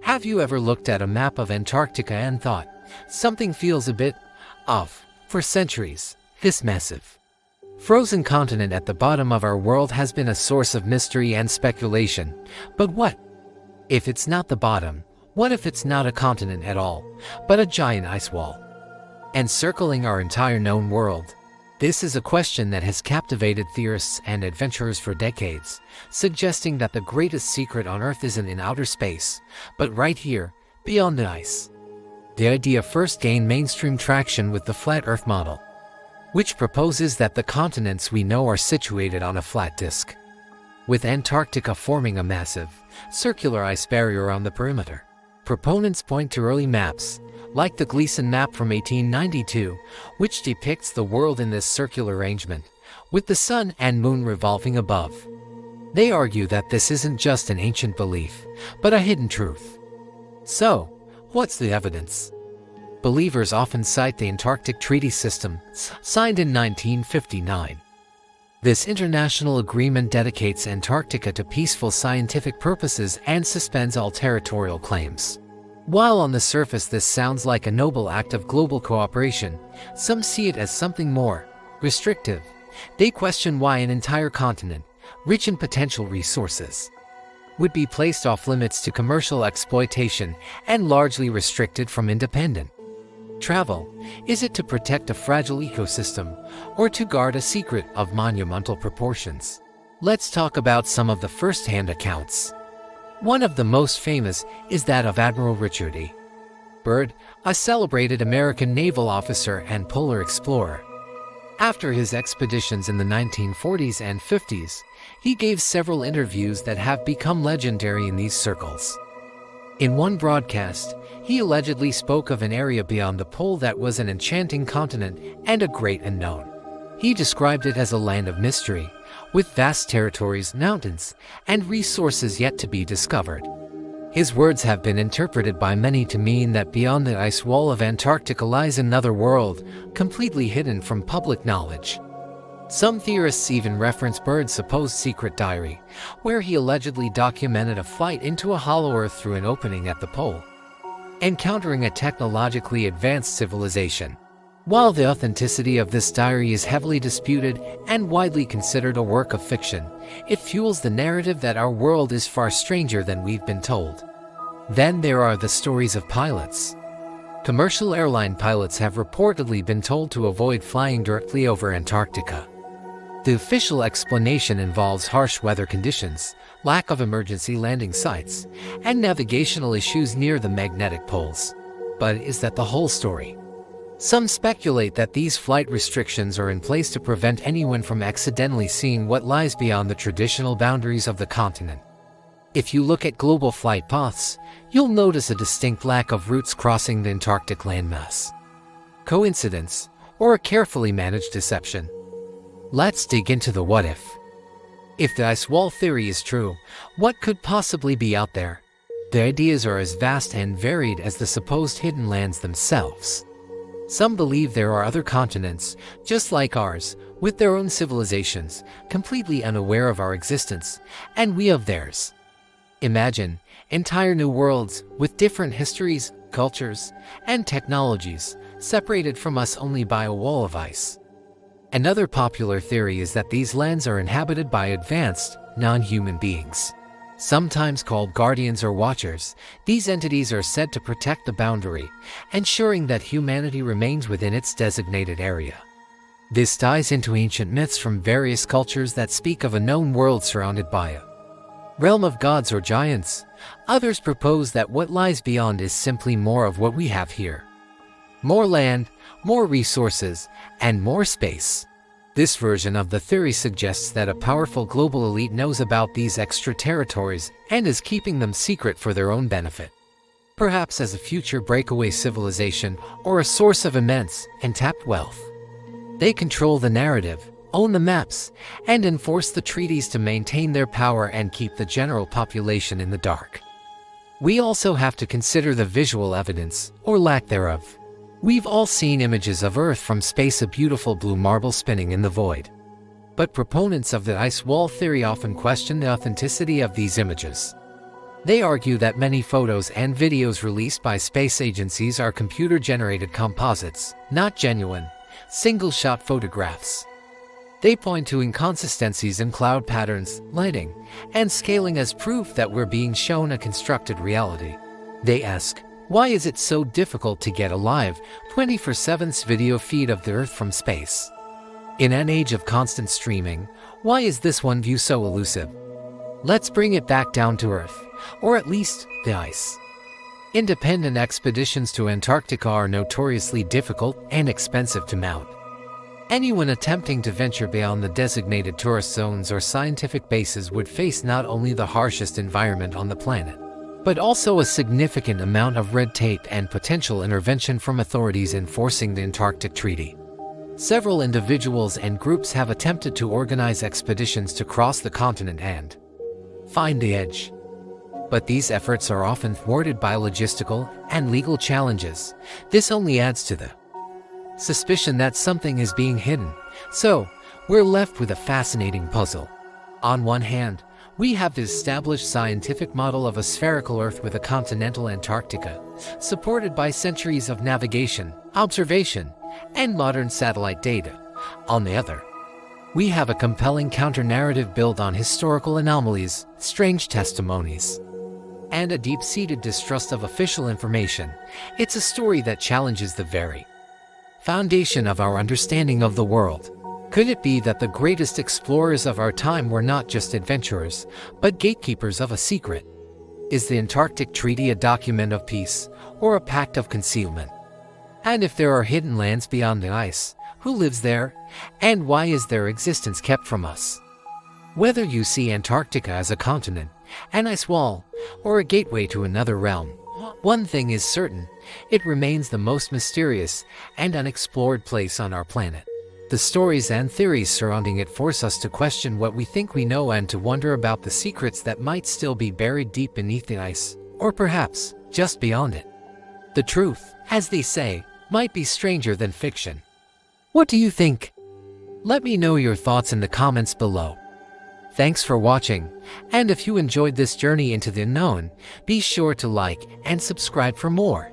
Have you ever looked at a map of Antarctica and thought, something feels a bit off? For centuries, this massive, frozen continent at the bottom of our world has been a source of mystery and speculation. But what if it's not the bottom? What if it's not a continent at all, but a giant ice wall encircling our entire known world? This is a question that has captivated theorists and adventurers for decades, suggesting that the greatest secret on Earth isn't in outer space, but right here, beyond the ice. The idea first gained mainstream traction with the flat Earth model, which proposes that the continents we know are situated on a flat disk, with Antarctica forming a massive, circular ice barrier on the perimeter. Proponents point to early maps, like the Gleason map from 1892, which depicts the world in this circular arrangement, with the sun and moon revolving above. They argue that this isn't just an ancient belief, but a hidden truth. So, what's the evidence? Believers often cite the Antarctic Treaty System, signed in 1959. This international agreement dedicates Antarctica to peaceful scientific purposes and suspends all territorial claims. While on the surface this sounds like a noble act of global cooperation, some see it as something more restrictive. They question why an entire continent, rich in potential resources, would be placed off limits to commercial exploitation and largely restricted from independent travel. Is it to protect a fragile ecosystem, or to guard a secret of monumental proportions? Let's talk about some of the first-hand accounts. One of the most famous is that of Admiral Richard E. Byrd, a celebrated American naval officer and polar explorer. After his expeditions in the 1940s and 50s, he gave several interviews that have become legendary in these circles. In one broadcast, he allegedly spoke of an area beyond the pole that was an enchanting continent and a great unknown. He described it as a land of mystery, with vast territories, mountains, and resources yet to be discovered. His words have been interpreted by many to mean that beyond the ice wall of Antarctica lies another world, completely hidden from public knowledge. Some theorists even reference Byrd's supposed secret diary, where he allegedly documented a flight into a hollow Earth through an opening at the pole, encountering a technologically advanced civilization. While the authenticity of this diary is heavily disputed and widely considered a work of fiction, it fuels the narrative that our world is far stranger than we've been told. Then there are the stories of pilots. Commercial airline pilots have reportedly been told to avoid flying directly over Antarctica. The official explanation involves harsh weather conditions, lack of emergency landing sites, and navigational issues near the magnetic poles. But is that the whole story? Some speculate that these flight restrictions are in place to prevent anyone from accidentally seeing what lies beyond the traditional boundaries of the continent. If you look at global flight paths, you'll notice a distinct lack of routes crossing the Antarctic landmass. Coincidence, or a carefully managed deception? Let's dig into the what if. If the ice wall theory is true, what could possibly be out there? The ideas are as vast and varied as the supposed hidden lands themselves. Some believe there are other continents, just like ours, with their own civilizations, completely unaware of our existence, and we of theirs. Imagine entire new worlds with different histories, cultures, and technologies, separated from us only by a wall of ice. Another popular theory is that these lands are inhabited by advanced, non-human beings. Sometimes called guardians or watchers, these entities are said to protect the boundary, ensuring that humanity remains within its designated area. This ties into ancient myths from various cultures that speak of a known world surrounded by a realm of gods or giants. Others propose that what lies beyond is simply more of what we have here. More land, more resources, and more space. This version of the theory suggests that a powerful global elite knows about these extra territories and is keeping them secret for their own benefit. Perhaps as a future breakaway civilization or a source of immense, untapped wealth. They control the narrative, own the maps, and enforce the treaties to maintain their power and keep the general population in the dark. We also have to consider the visual evidence, or lack thereof. We've all seen images of Earth from space, a beautiful blue marble spinning in the void. But proponents of the ice wall theory often question the authenticity of these images. They argue that many photos and videos released by space agencies are computer-generated composites, not genuine, single-shot photographs. They point to inconsistencies in cloud patterns, lighting, and scaling as proof that we're being shown a constructed reality. They ask, why is it so difficult to get a live, 24/7 video feed of the Earth from space? In an age of constant streaming, why is this one view so elusive? Let's bring it back down to Earth, or at least the ice. Independent expeditions to Antarctica are notoriously difficult and expensive to mount. Anyone attempting to venture beyond the designated tourist zones or scientific bases would face not only the harshest environment on the planet, but also a significant amount of red tape and potential intervention from authorities enforcing the Antarctic Treaty. Several individuals and groups have attempted to organize expeditions to cross the continent and find the edge. But these efforts are often thwarted by logistical and legal challenges. This only adds to the suspicion that something is being hidden. So, we're left with a fascinating puzzle. On one hand, we have the established scientific model of a spherical Earth with a continental Antarctica, supported by centuries of navigation, observation, and modern satellite data. On the other, we have a compelling counter-narrative built on historical anomalies, strange testimonies, and a deep-seated distrust of official information. It's a story that challenges the very foundation of our understanding of the world. Could it be that the greatest explorers of our time were not just adventurers, but gatekeepers of a secret? Is the Antarctic Treaty a document of peace, or a pact of concealment? And if there are hidden lands beyond the ice, who lives there, and why is their existence kept from us? Whether you see Antarctica as a continent, an ice wall, or a gateway to another realm, one thing is certain: it remains the most mysterious and unexplored place on our planet. The stories and theories surrounding it force us to question what we think we know and to wonder about the secrets that might still be buried deep beneath the ice, or perhaps just beyond it. The truth, as they say, might be stranger than fiction. What do you think? Let me know your thoughts in the comments below. Thanks for watching, and if you enjoyed this journey into the unknown, be sure to like and subscribe for more.